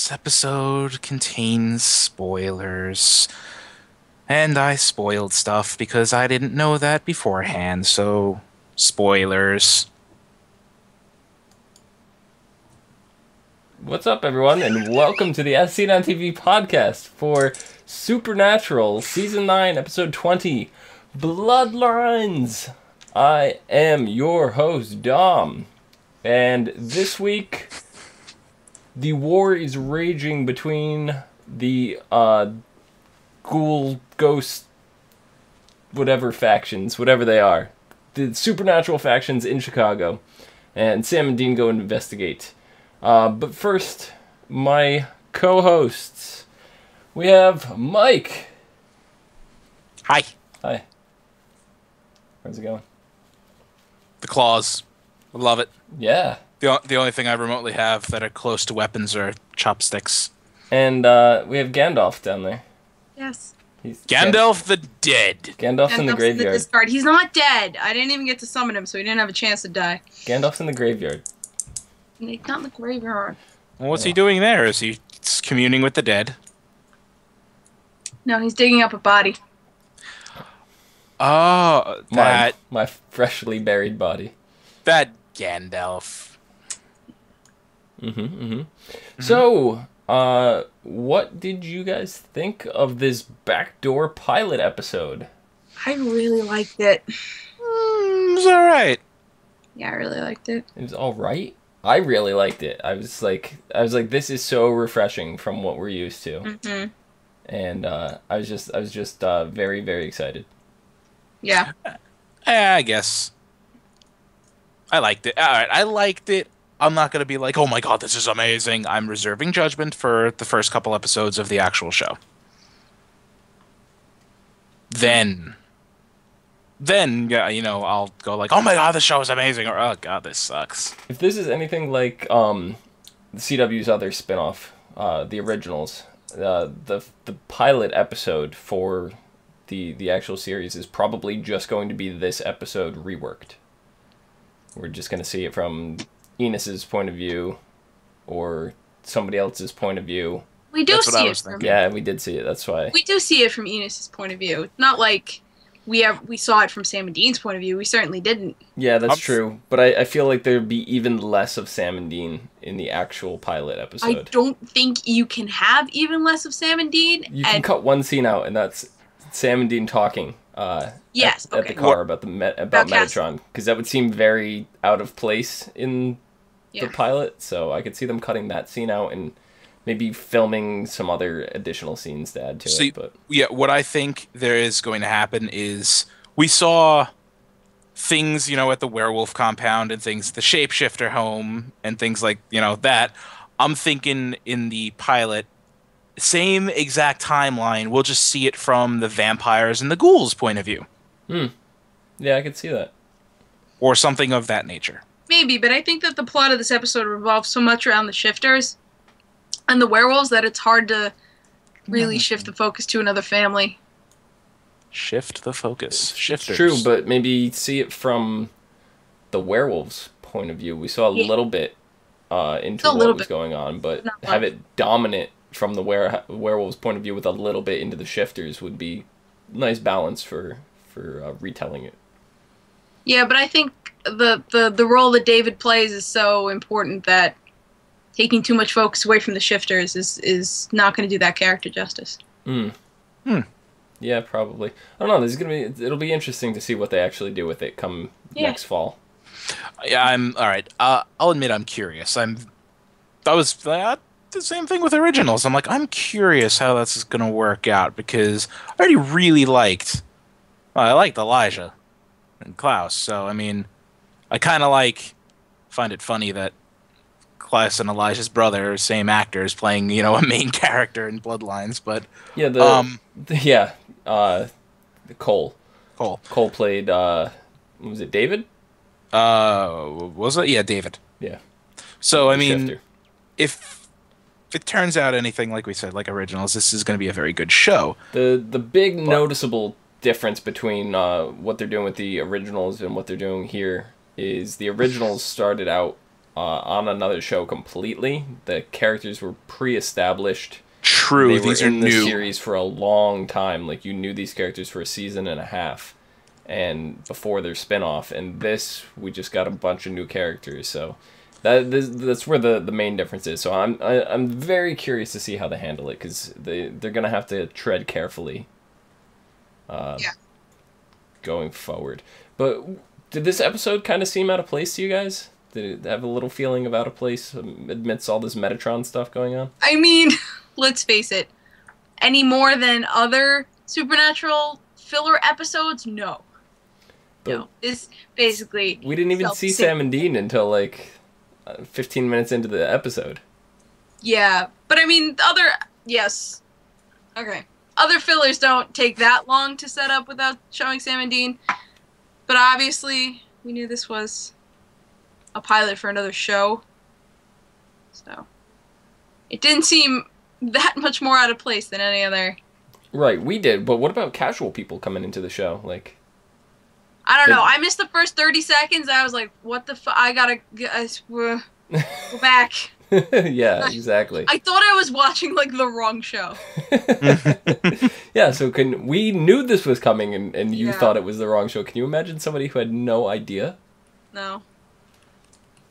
This episode contains spoilers. And I spoiled stuff because I didn't know that beforehand, so spoilers. What's up, everyone, and welcome to the As Seen on TV podcast for Supernatural Season 9, Episode 20, Bloodlines. I am your host, Dom, and this week, the war is raging between the ghoul, ghost, whatever factions, whatever they are. The supernatural factions in Chicago, and Sam and Dean go and investigate. But first, my co-hosts. We have Mike. Hi. Hi. How's it going? The claws. Love it. Yeah. The only thing I remotely have that are close to weapons are chopsticks. And we have Gandalf down there. Yes. He's Gandalf the Dead. Gandalf's in the graveyard. Discard. He's not dead. I didn't even get to summon him, so he didn't have a chance to die. Gandalf's in the graveyard. He's not in the graveyard. Well, what's he doing there? Is he communing with the dead? No, he's digging up a body. Oh, that My freshly buried body. that Gandalf. So, what did you guys think of this Backdoor pilot episode? I really liked it. It's all right. Yeah, I really liked it. It was all right. I really liked it. I was like, this is so refreshing from what we're used to, and I was just very, very excited. Yeah. I guess. I liked it. All right, I liked it. I'm not going to be like, oh my god, this is amazing. I'm reserving judgment for the first couple episodes of the actual show. Then, yeah, I'll go like, oh my god, this show is amazing, or oh god, this sucks. If this is anything like the CW's other spin-off, the originals, the pilot episode for the actual series is probably just going to be this episode reworked. We're just going to see it from Enos's point of view or somebody else's point of view. We do That's what I see was it from thinking. Yeah, we did see it. That's why. We do see it from Enos's point of view. It's not like we saw it from Sam and Dean's point of view. We certainly didn't. Yeah, that's true. But I feel like there'd be even less of Sam and Dean in the actual pilot episode. I don't think you can have even less of Sam and Dean. You can cut one scene out, and that's Sam and Dean talking. Yes, at the car about Metatron, because that would seem very out of place in the pilot. So I could see them cutting that scene out and maybe filming some other additional scenes to add to it. But yeah, what I think there is going to happen is we saw things, at the werewolf compound and things, the shapeshifter home and things like, that. I'm thinking in the pilot, same exact timeline, we'll just see it from the vampires and the ghouls' point of view. Yeah, I could see that. Or something of that nature. Maybe, but I think that the plot of this episode revolves so much around the shifters and the werewolves that it's hard to really shift the focus to another family. Shift the focus. Shifters. True, but maybe see it from the werewolves' point of view. We saw a little bit into what was going on, but have it dominant from the werewolves' point of view with a little bit into the shifters would be nice balance for retelling it. Yeah, but I think the role that David plays is so important that taking too much focus away from the shifters is not going to do that character justice. Yeah, probably. I don't know. It'll be interesting to see what they actually do with it come next fall. Yeah, I'm all right. I'll admit I'm curious. I was the same thing with originals. I'm like, I'm curious how that's going to work out because I already really liked. Well, I liked Elijah and Klaus, so I mean, I kind of find it funny that Klaus and Elijah's brother are same actors playing, a main character in Bloodlines, but yeah, Cole. Cole played was it David? Was it? Yeah, David. Yeah. So I mean, Shifter. if it turns out anything like we said, like originals, this is going to be a very good show. The big noticeable difference between what they're doing with the originals and what they're doing here is the originals started out on another show completely. The characters were pre-established. True, They these were are in the new. series for a long time. Like, you knew these characters for a season and a half, and before their spin-off. And this, we just got a bunch of new characters. So that's where the main difference is. So I'm very curious to see how they handle it, because they're gonna have to tread carefully. Yeah. Going forward. But did this episode kind of seem out of place to you guys? Did it have a little feeling of out of place amidst all this Metatron stuff going on? I mean, let's face it. Any more than other Supernatural filler episodes? No. But No. It's basically... we didn't even see Sam and Dean until, like, 15 minutes into the episode. Yeah. But I mean, yes. Okay. Other fillers don't take that long to set up without showing Sam and Dean. But obviously, we knew this was a pilot for another show. So, it didn't seem that much more out of place than any other. Right, we did. But what about casual people coming into the show? Like, I don't know. I missed the first 30 seconds. I was like, what the fuck? I gotta go back. yeah, exactly. I thought I was watching, like, the wrong show. Yeah, so we knew this was coming, and you Yeah. thought it was the wrong show. Can you imagine somebody who had no idea? No.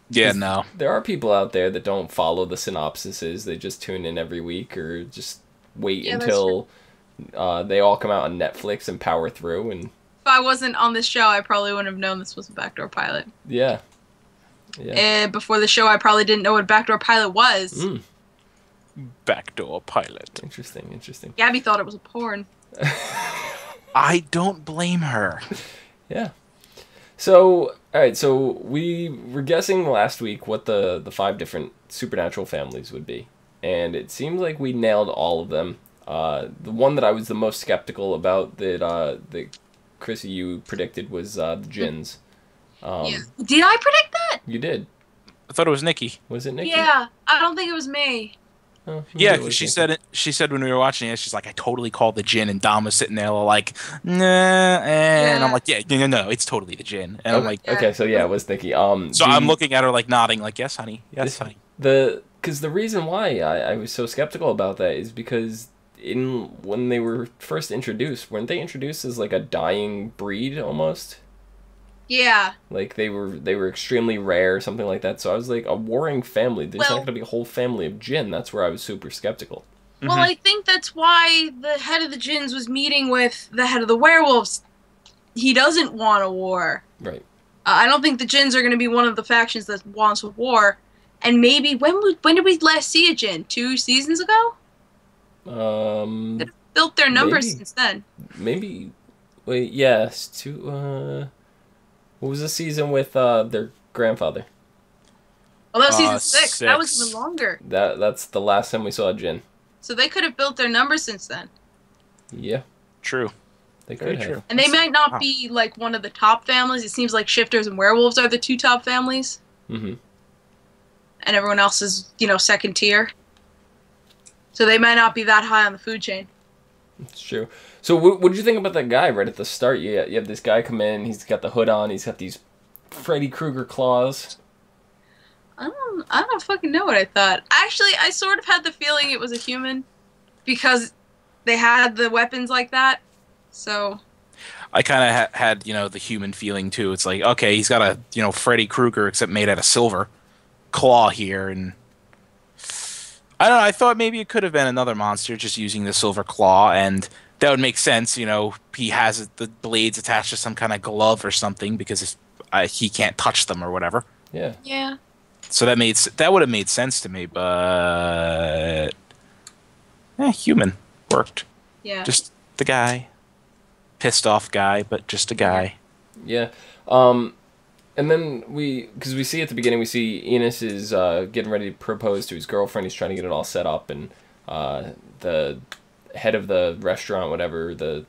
Yeah, no. There are people out there that don't follow the synopsises. They just tune in every week, or just wait Yeah, that's until they all come out on Netflix and power through. And If I wasn't on this show, I probably wouldn't have known this was a Backdoor pilot. yeah. And before the show, I probably didn't know what Backdoor pilot was. Mm, Backdoor pilot. interesting. Gabby thought it was a porn. I don't blame her. Yeah. So, alright, so we were guessing last week what the 5 different supernatural families would be. And it seems like we nailed all of them. The one that I was the most skeptical about that Chrissy, you predicted was the Jinns. Yeah. Did I predict that? You did. I thought it was Nikki. Was it Nikki? Yeah. I don't think it was me. Oh, Yeah, maybe it because was she Nikki. said it. She said when we were watching it, she's like, "I totally called the Jinn," and Dom was sitting there like, "Nah," and I'm like, "Yeah, no, it's totally the Jinn," and I'm like, Okay, so yeah, it was Nikki. so I'm looking at her like nodding, like, "Yes, honey, yes, honey." Because the reason why I was so skeptical about that is because when they were first introduced, weren't they introduced as like a dying breed almost? Yeah. Like they were extremely rare or something like that. So I was like, a warring family. There's not Well- going to be a whole family of Jinn. That's where I was super skeptical. Well, I think that's why the head of the Jinns was meeting with the head of the werewolves. He doesn't want a war. Right. I don't think the Jinns are going to be one of the factions that wants a war. And maybe when did we last see a Jinn? 2 seasons ago? They've built their numbers Maybe. since then. Maybe. Wait. Yes. What was the season with their grandfather? Well, that was season 6. That was 6. even longer. That's the last time we saw a Jinn. So they could have built their numbers since then. Yeah, True. they Very could have. true. And they might not Wow. be like one of the top families. It seems like shifters and werewolves are the 2 top families. Mm-hmm. And everyone else is, second tier. So they might not be that high on the food chain. It's true. So what did you think about that guy right at the start? You have this guy come in. He's got the hood on. He's got these Freddy Krueger claws. I don't fucking know what I thought. Actually, I sort of had the feeling it was a human because they had the weapons like that. So I kind of had the human feeling too. It's like, okay, he's got a Freddy Krueger except made out of silver claw here, and I don't know. I thought maybe it could have been another monster just using the silver claw, and that would make sense. He has the blades attached to some kind of glove or something because he can't touch them or whatever. Yeah. yeah. So that would have made sense to me, but human worked. Yeah. Just the guy, pissed off guy, but just a guy. Yeah. And then because we see at the beginning, we see Enos is getting ready to propose to his girlfriend. He's trying to get it all set up, and the head of the restaurant, whatever, the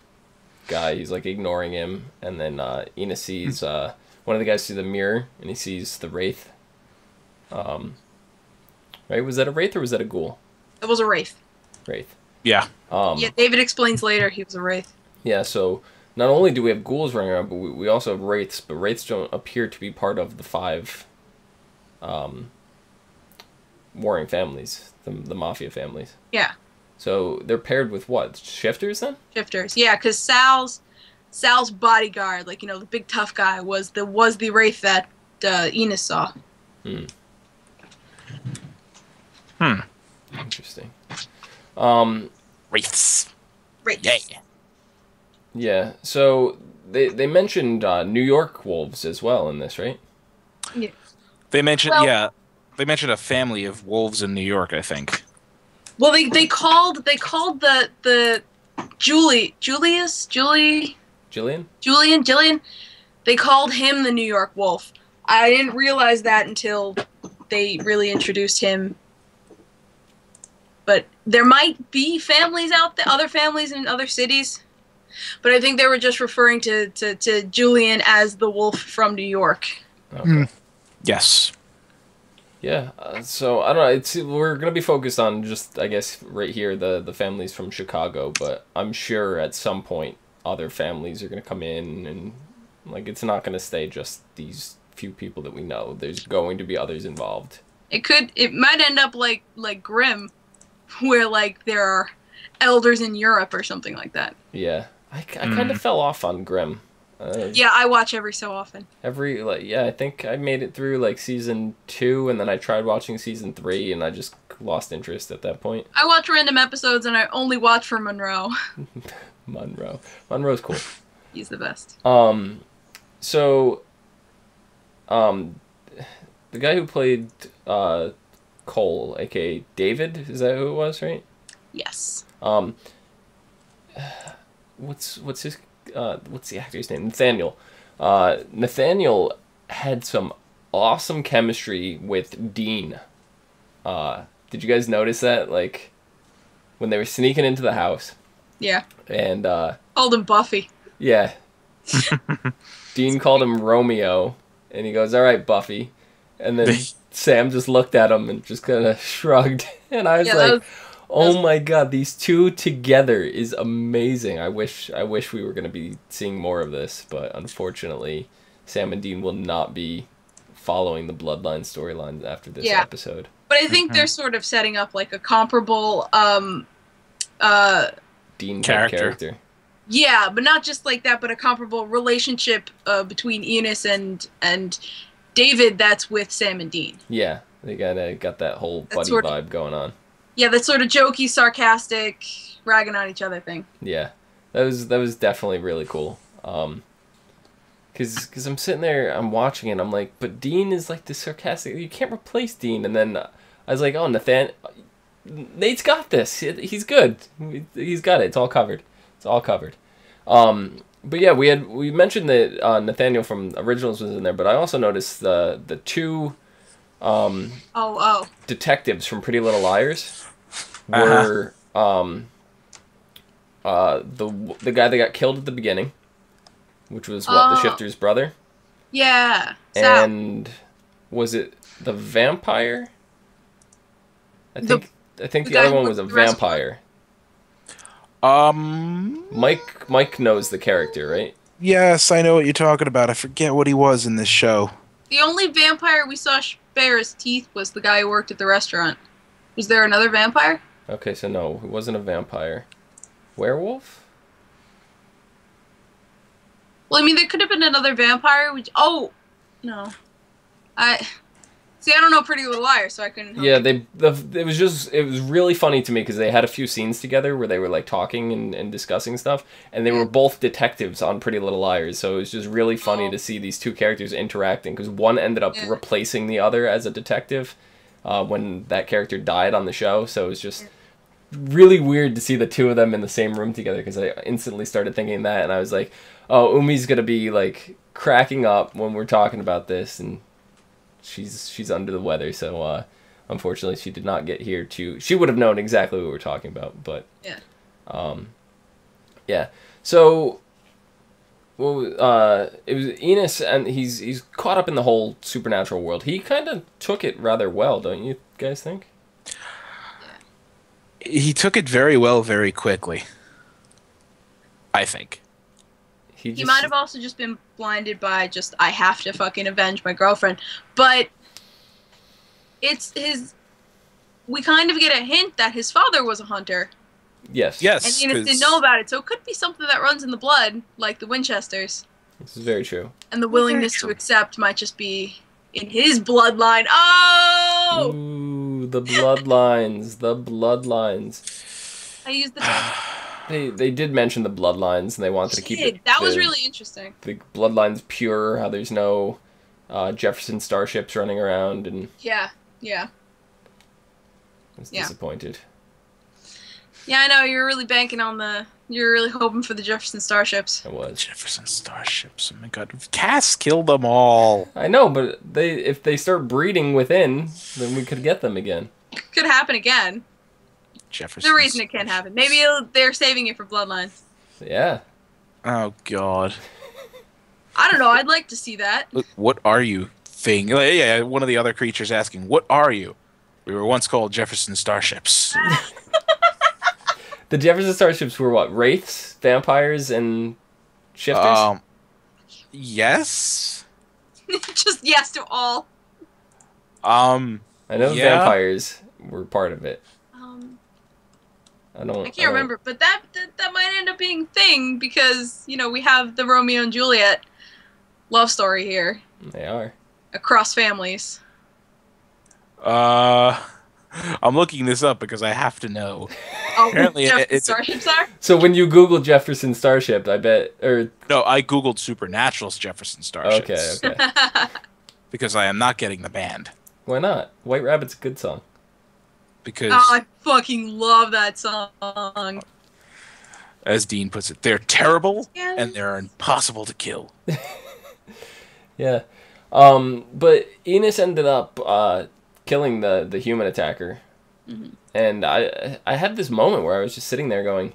guy, he's like ignoring him, and then Enos sees one of the guys through the mirror, and he sees the wraith. Right? Was that a wraith or was that a ghoul? It was a wraith. Wraith. Yeah. Yeah, David explains later he was a wraith. Yeah, so not only do we have ghouls running around, but we also have wraiths, but wraiths don't appear to be part of the 5 warring families, the mafia families. Yeah. So they're paired with what? Shifters then? Shifters. Yeah, because Sal's bodyguard, like, you know, the big tough guy, was the wraith that Enos saw. Interesting. Wraiths. Wraiths. Yeah. Yeah. So they mentioned New York wolves as well in this, right? Yeah. They mentioned Well- they mentioned a family of wolves in New York, I think. Well, they called the Julian. They called him the New York Wolf. I didn't realize that until they really introduced him. But there might be families out there, other families in other cities. But I think they were just referring to Julian as the wolf from New York. Okay. Yes. Yeah. So I don't know. We're gonna be focused on just, I guess, right here the families from Chicago, but I'm sure at some point other families are gonna come in, and like it's not gonna stay just these few people that we know. There's going to be others involved. It might end up like Grimm, where like there are elders in Europe or something like that. Yeah. I kind of fell off on Grimm. Yeah, I watch every so often. I think I made it through like season 2, and then I tried watching season 3, and I just lost interest at that point. I watch random episodes, and I only watch for Monroe. Monroe's cool. He's the best. So, the guy who played Cole, aka David, is that who it was, right? Yes. What's the actor's name? Nathaniel. Nathaniel had some awesome chemistry with Dean. Did you guys notice that? Like, when they were sneaking into the house. Yeah. And, Called him Buffy. yeah. Dean called him Romeo, and he goes, "All right, Buffy." And then Sam just looked at him and just kind of shrugged. And I was like, oh my god, these two together is amazing. I wish we were going to be seeing more of this, but unfortunately, Sam and Dean will not be following the Bloodline storyline after this episode. But I think they're sort of setting up like a comparable Dean character. Yeah, but not just like that, but a comparable relationship between Enos and David that's with Sam and Dean. Yeah, they got that whole buddy vibe going on. Yeah, that sort of jokey, sarcastic, ragging on each other thing. Yeah, that was definitely really cool. Cause I'm sitting there, I'm watching it, I'm like, but Dean is like the sarcastic. You can't replace Dean. And then I was like, oh, Nate's got this. He's good. He's got it. It's all covered. But yeah, we mentioned that Nathaniel from Originals was in there, but I also noticed the two detectives from Pretty Little Liars were the guy that got killed at the beginning, which was the Shifter's brother. Yeah. And was it the vampire? I think the other one was a vampire. Mike knows the character, right? Yes, I know what you're talking about. I forget what he was in this show. The only vampire we saw bare his teeth was the guy who worked at the restaurant. Was there another vampire? Okay, so no, it wasn't a vampire. Werewolf? Well, I mean, there could have been another vampire. No. I don't know Pretty Little Liars, so I couldn't help it was really funny to me because they had a few scenes together where they were like talking and discussing stuff, and they were both detectives on Pretty Little Liars, so it was just really funny to see these two characters interacting because one ended up replacing the other as a detective when that character died on the show, so it was just really weird to see the two of them in the same room together because I instantly started thinking that, and I was like, oh, Umi's gonna be like cracking up when we're talking about this, and she's under the weather, so unfortunately she did not get here she would have known exactly what we were talking about, but so it was Enos, and he's caught up in the whole supernatural world. He kind of took it rather well, don't you guys think? He took it very well very quickly, I think. He might have also just been blinded by I have to fucking avenge my girlfriend. But it's his. We kind of get a hint that his father was a hunter, Yes. Yes, and Enos didn't know about it. So it could be something that runs in the blood, like the Winchesters. This is very true. And the willingness to accept might just be in his bloodline. Oh! Ooh, the bloodlines. The bloodlines. I used the term. They did mention the bloodlines, and they wanted to keep it. That was really interesting. The bloodlines pure. How there's no Jefferson starships running around, and Yeah. I was disappointed. Yeah, I know. You're really banking on the. You're really hoping for the Jefferson starships. I was. Jefferson starships. Oh my god, Cass killed them all. I know, but if they start breeding within, then we could get them again. Could happen again. Jefferson. There's a reason it can't happen. Maybe they're saving it for Bloodlines. Yeah. Oh god. I don't know. I'd like to see that. Look, what are you? Thing. Yeah, one of the other creatures asking, "What are you?" We were once called Jefferson starships. The Jefferson starships were what? Wraiths, vampires, and shifters? Yes. Just yes to all. I know yeah. vampires were part of it. I can't remember, but that might end up being a thing because, you know, we have the Romeo and Juliet love story here. They are. Across families. I'm looking this up because I have to know. Oh, Apparently Jefferson starships are? So when you Google Jefferson starship, I bet, No, I googled Supernatural's Jefferson starships. Okay. Because I am not getting the band. Why not? White Rabbit's a good song. Because, I fucking love that song. as Dean puts it, they're terrible Yeah. and they're impossible to kill. Yeah. But Enos ended up killing the human attacker. Mm-hmm. And I had this moment where I was just sitting there going,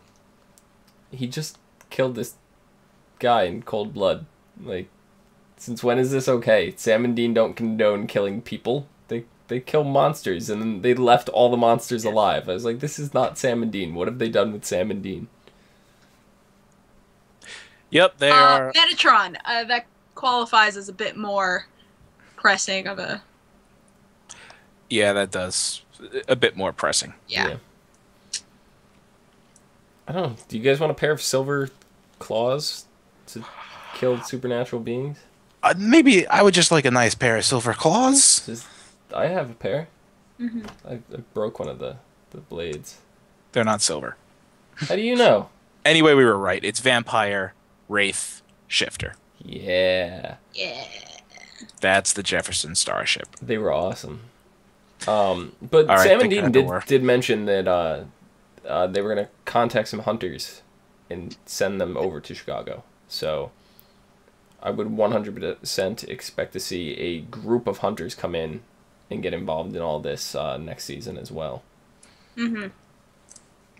he just killed this guy in cold blood. Like, since when is this okay? Sam and Dean don't condone killing people. They kill monsters, and then they left all the monsters alive. I was like, this is not Sam and Dean. What have they done with Sam and Dean? Yep, they are. Metatron. That qualifies as a bit more pressing of a... Yeah, that does. A bit more pressing. Yeah. I don't know. Do you guys want a pair of silver claws to kill supernatural beings? Maybe I would just like a nice pair of silver claws. I have a pair. Mm-hmm. I broke one of the blades. They're not silver. How do you know? Anyway, we were right. It's vampire, wraith, shifter. Yeah. Yeah. That's the Jefferson starship. They were awesome. But right, Sam and Dean Backdoor. did mention that they were going to contact some hunters and send them over to Chicago. So I would 100% expect to see a group of hunters come in and get involved in all this next season as well. Mm-hmm.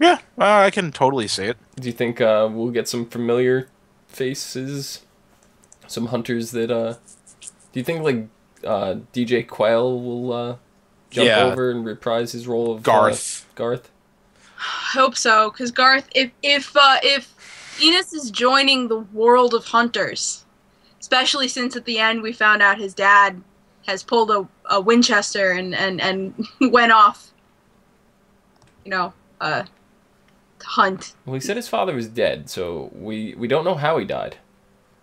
Yeah, I can totally see it. Do you think we'll get some familiar faces? Some hunters that... do you think, like, DJ Quail will jump over and reprise his role of... Garth. Garth? I hope so, because Garth, if Enos is joining the world of hunters, especially since at the end we found out his dad has pulled a Winchester and went off, you know, to hunt. Well, he said his father was dead, so we don't know how he died.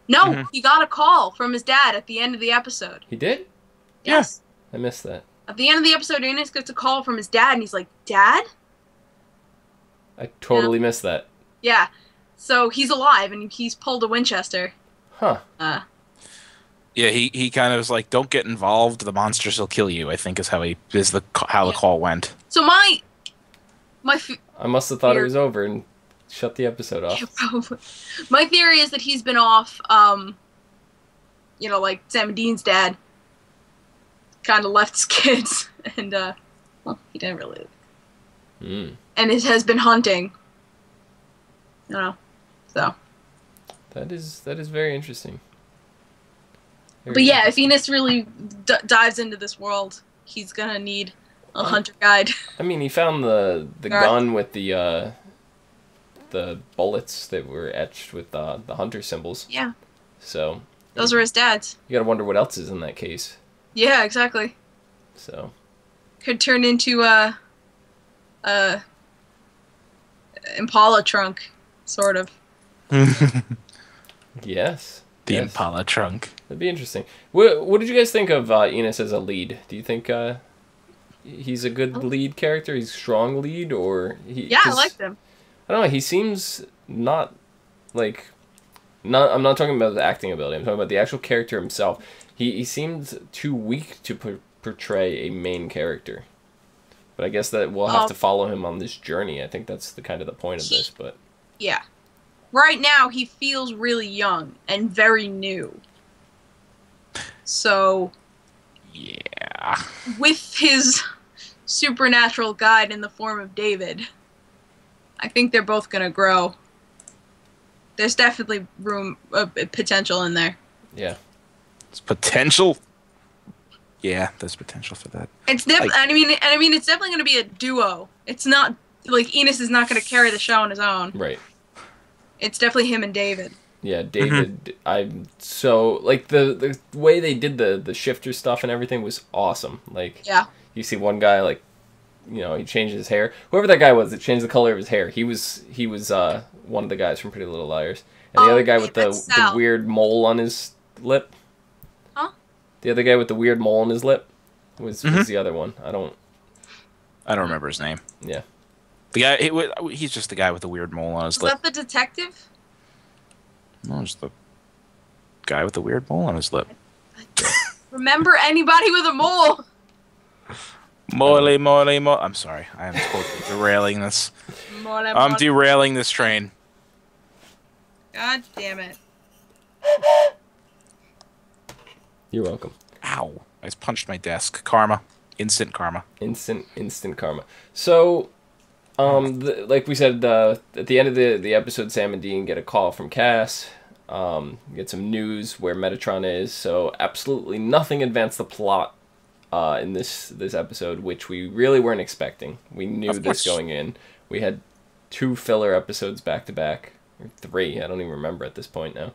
No, he got a call from his dad at the end of the episode. He did? Yes. I missed that. At the end of the episode, Enos gets a call from his dad, and he's like, "Dad?" I totally missed that. Yeah. So he's alive, and he's pulled a Winchester. Huh. Yeah, he kind of was like, "Don't get involved. The monsters will kill you." I think is how the call went. So my I must have thought it was over and shut the episode off. Yeah, probably. My theory is that he's been off, you know, like Sam and Dean's dad kind of left his kids, and, well, he didn't really. And it has been hunting. You know, so. That is very interesting. But yeah, if Enos really dives into this world, he's gonna need a hunter guide. I mean, he found the gun with the bullets that were etched with the hunter symbols. Yeah. So. Those were his dad's. You gotta wonder what else is in that case. Yeah, exactly. So. could turn into a Impala trunk, sort of. Yes. The yes. Impala trunk. That'd be interesting. What did you guys think of Enos as a lead? Do you think he's a good lead character? He's a strong lead, or Yeah, I liked him. I don't know. He seems not like I'm not talking about the acting ability. I'm talking about the actual character himself. He seemed too weak to portray a main character. But I guess that we'll have to follow him on this journey. I think that's the kind of the point of this. But yeah, right now he feels really young and very new. So yeah, with his supernatural guide in the form of David, I think they're both gonna grow. There's definitely room, potential in there. Yeah, it's potential. Yeah, there's potential for that. It's I mean, it's definitely gonna be a duo. It's not like Enos is not gonna carry the show on his own. Right. It's definitely him and David. Yeah, David. I'm so like the way they did the shifter stuff and everything was awesome. Like, yeah, you see one guy like, you know, he changed his hair. Whoever that guy was that changed the color of his hair, he was one of the guys from Pretty Little Liars, and the other guy with the weird mole on his lip. Huh? The other guy with the weird mole on his lip was the other one. I don't remember his name. Yeah. The guy, he's just the guy with the weird mole on his lip. Is that the detective? No, it's the guy with the weird mole on his lip. Remember anybody with a mole? Mole. I'm sorry. I am totally derailing this. I'm derailing this train. God damn it. You're welcome. Ow. I just punched my desk. Karma. Instant karma. Instant karma. So, like we said, at the end of the episode, Sam and Dean get a call from Cass. Get some news where Metatron is. So absolutely nothing advanced the plot in this episode, which we really weren't expecting. We knew this going in. We had 2 filler episodes back to back, or 3. I don't even remember at this point now.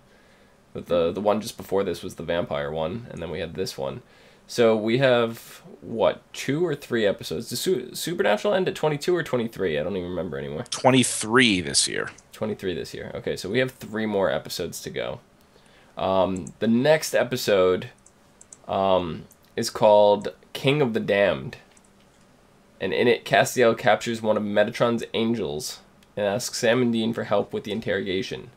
But the one just before this was the vampire one, and then we had this one. So we have, what, 2 or 3 episodes? Does Supernatural end at 22 or 23? I don't even remember anymore. 23 this year. 23 this year. Okay, so we have 3 more episodes to go. The next episode is called King of the Damned. And in it, Castiel captures one of Metatron's angels and asks Sam and Dean for help with the interrogation.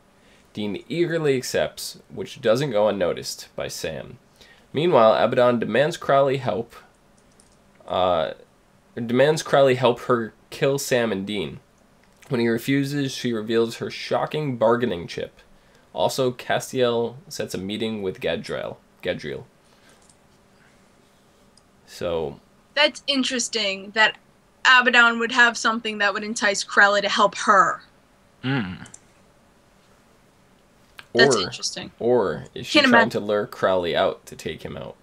Dean eagerly accepts, which doesn't go unnoticed by Sam. Meanwhile, Abaddon demands Crowley help her kill Sam and Dean. When he refuses, she reveals her shocking bargaining chip. Also, Castiel sets a meeting with Gadriel. So that's interesting that Abaddon would have something that would entice Crowley to help her. That's interesting. Or is she trying to lure Crowley out to take him out?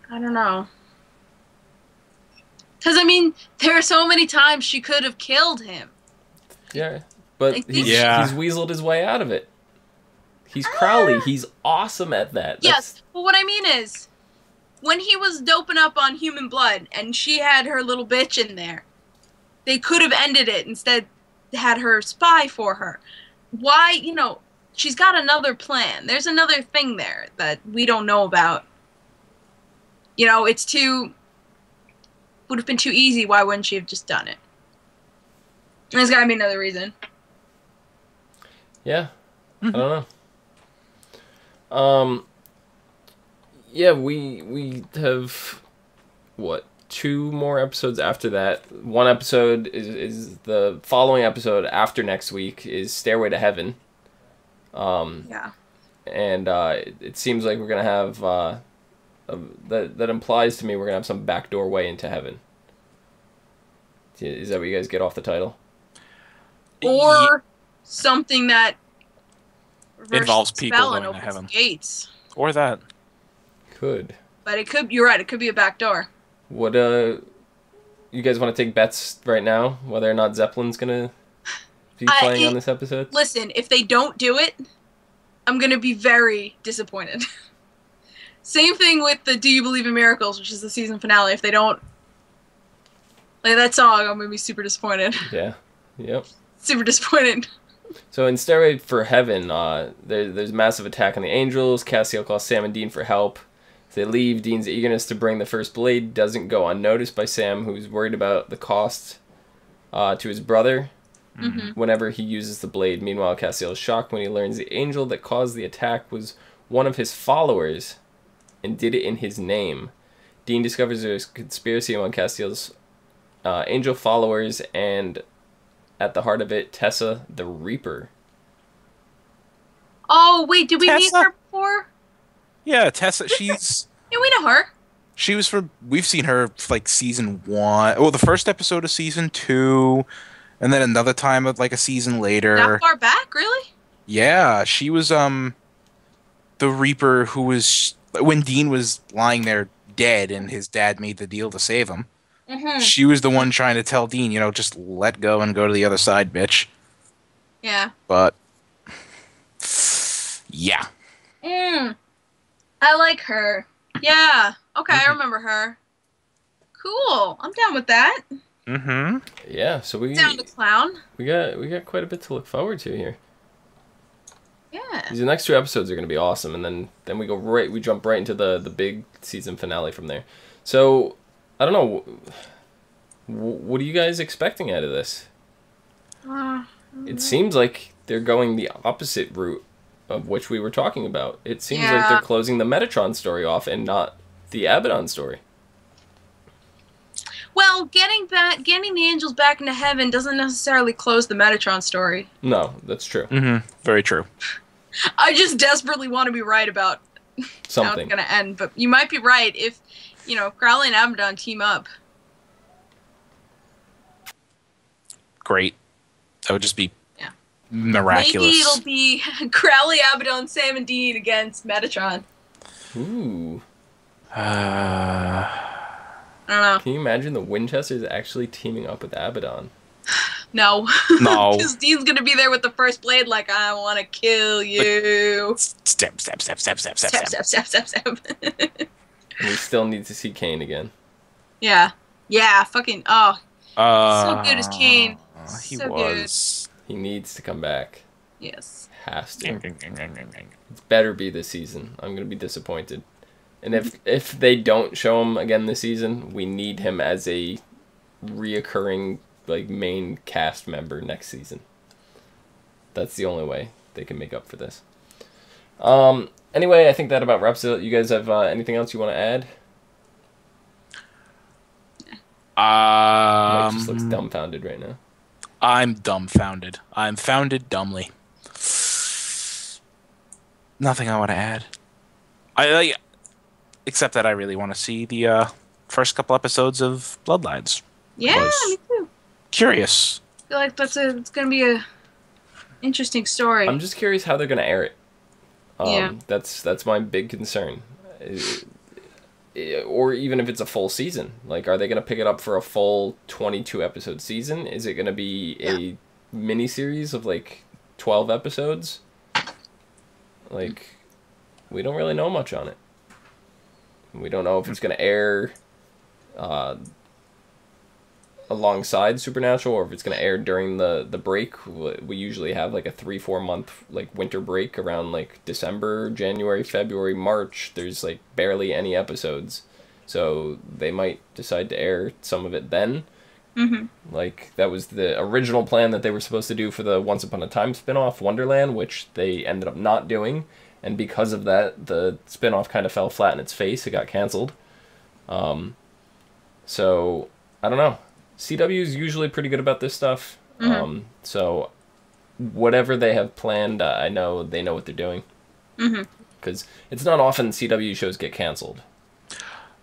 I don't know. Because, I mean, there are so many times she could have killed him. Yeah, but he's weaseled his way out of it. He's Crowley. He's awesome at that. Yes, but what I mean is, when he was doping up on human blood and she had her little bitch in there, they could have ended it, instead had her spy for her. Why, she's got another plan. There's another thing there that we don't know about. Would have been too easy. Why wouldn't she have just done it? There's got to be another reason. Yeah. I don't know. Yeah, we have, 2 more episodes after that. One episode is the following episode after next week is Stairway to Heaven. Yeah. And it seems like we're going to have, that implies to me we're going to have some backdoor way into heaven. Is that what you guys get off the title? Or something that involves people going to heaven. Gates. Or that. Could. But you're right, it could be a backdoor. What, you guys want to take bets right now, whether or not Zeppelin's gonna be playing on this episode? Listen, if they don't do it, I'm gonna be very disappointed. Same thing with the Do You Believe in Miracles, which is the season finale. If they don't play that song, I'm going to be super disappointed. Yeah. Yep. Super disappointed. So in Stairway for Heaven, there's a massive attack on the Angels. Castiel calls Sam and Dean for help. As they leave, Dean's eagerness to bring the first blade doesn't go unnoticed by Sam, who's worried about the cost to his brother whenever he uses the blade. Meanwhile, Castiel is shocked when he learns the angel that caused the attack was one of his followers and did it in his name. Dean discovers there's a conspiracy among Castiel's angel followers, and at the heart of it, Tessa the Reaper. Oh, wait, did we meet Tessa? her before? Yeah, Tessa, she's... Yeah, we know her. She was for... We've seen her for, like, season 1. Well, the first episode of season 2, and then another time of, like, a season later. That far back, really? Yeah, she was, the Reaper who was... When Dean was lying there dead and his dad made the deal to save him, she was the one trying to tell Dean, just let go and go to the other side, bitch. Yeah. But... Yeah. I like her. Yeah. Okay, I remember her. Cool. I'm down with that. Yeah, so we Down to clown. we got quite a bit to look forward to here. Yeah. These next 2 episodes are going to be awesome, and then we jump right into the big season finale from there. So, I don't know, what are you guys expecting out of this? It seems like they're going the opposite route of which we were talking about. It seems like they're closing the Metatron story off and not the Abaddon story. Well, getting the angels back into heaven doesn't necessarily close the Metatron story. No, that's true. Very true. I just desperately want to be right about how it's Something. going to end, but you might be right if, Crowley and Abaddon team up. Great. That would just be miraculous. Maybe it'll be Crowley, Abaddon, Sam, and Dean against Metatron. Ooh. I don't know. Can you imagine the Winchesters actually teaming up with Abaddon? No. No. Because Dean's going to be there with the first blade like, I want to kill you. Step, step, step, step, step, step, Step, step. step, step, step, step. And we still need to see Kane again. Yeah. Yeah, fucking, oh. So good as Kane. He So was. He needs to come back. Yes. Has to. It better be this season. I'm going to be disappointed. And if they don't show him again this season, we need him as a reoccurring main cast member next season. That's the only way they can make up for this. Anyway, I think that about wraps it up. You guys have anything else you want to add? Mike just looks dumbfounded right now. I'm dumbfounded. I'm founded dumbly. Nothing I want to add. Except that I really want to see the first couple episodes of Bloodlines. Yeah, me too. Curious. I feel like it's going to be a interesting story. I'm just curious how they're going to air it. Yeah. That's my big concern. Or even if it's a full season. Are they going to pick it up for a full 22 episode season? Is it going to be a mini series of 12 episodes? We don't really know much on it. We don't know if it's going to air alongside Supernatural or if it's going to air during the break. We usually have a 3-4 month winter break around December, January, February, March. There's barely any episodes. So they might decide to air some of it then. That was the original plan that they were supposed to do for the Once Upon a Time spinoff, Wonderland, which they ended up not doing. And because of that, the spinoff kind of fell flat in its face. It got canceled. So, I don't know. CW is usually pretty good about this stuff. So, whatever they have planned, I know they know what they're doing. Because it's not often CW shows get canceled.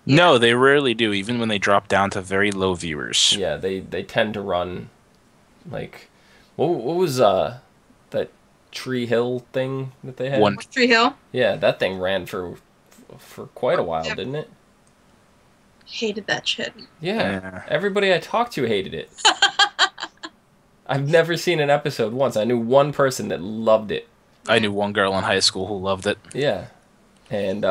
No, they rarely do, even when they drop down to very low viewers. Yeah, they tend to run, what was that Tree Hill thing that they had? Tree Hill? Yeah, that thing ran for quite a while, didn't it? Hated that shit. Yeah. Everybody I talked to hated it. I've never seen an episode once. I knew one person that loved it. I knew one girl in high school who loved it. Yeah. And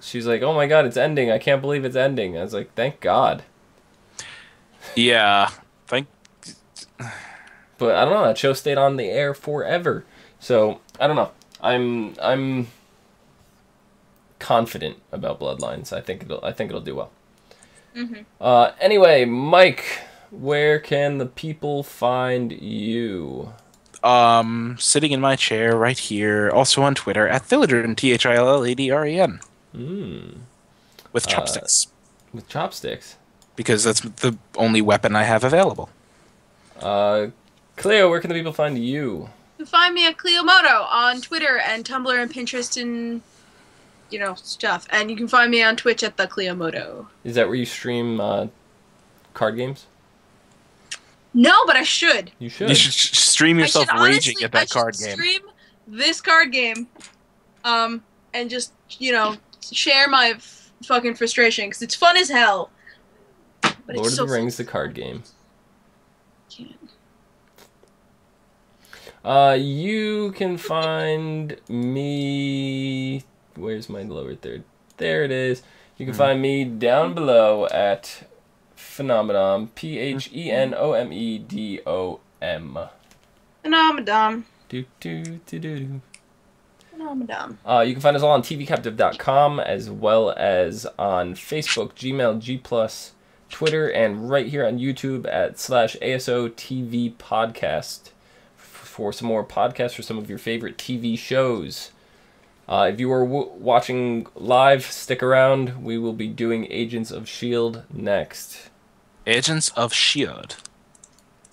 she's like, "Oh my god, it's ending! I can't believe it's ending." I was like, "Thank God." Yeah. Thank. But I don't know. That show stayed on the air forever, so I don't know. I'm confident about Bloodlines. I think it'll do well. Anyway, Mike, where can the people find you? Sitting in my chair right here, also on Twitter at Thilladren, THILLADREN. With chopsticks. With chopsticks. Because that's the only weapon I have available. Clio, where can the people find you? You can find me at Clio Moto on Twitter and Tumblr and Pinterest and, you know, stuff. And you can find me on Twitch at the Clio Moto. Is that where you stream card games? No, but I should. You should. You should stream yourself raging honestly, at that card game. Stream this card game, and just, you know, share my fucking frustration because it's fun as hell. But Lord it's of the so Rings, the card game. Can't. You can find me. Where's my lower third? There it is. You can find me down below at Phenomenon. PHENOMEDOM. Phenomenon. Do do do do. Phenomenon. You can find us all on tvcaptive.com as well as on Facebook, Gmail, G+, Twitter, and right here on YouTube at /ASOTV podcast for some more podcasts for some of your favorite TV shows. If you are watching live, stick around. We will be doing Agents of S.H.I.E.L.D. next. Agents of S.H.I.E.L.D.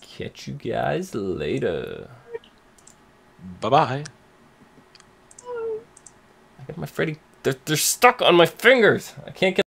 Catch you guys later. Bye-bye. I got my Freddy. They're stuck on my fingers. I can't get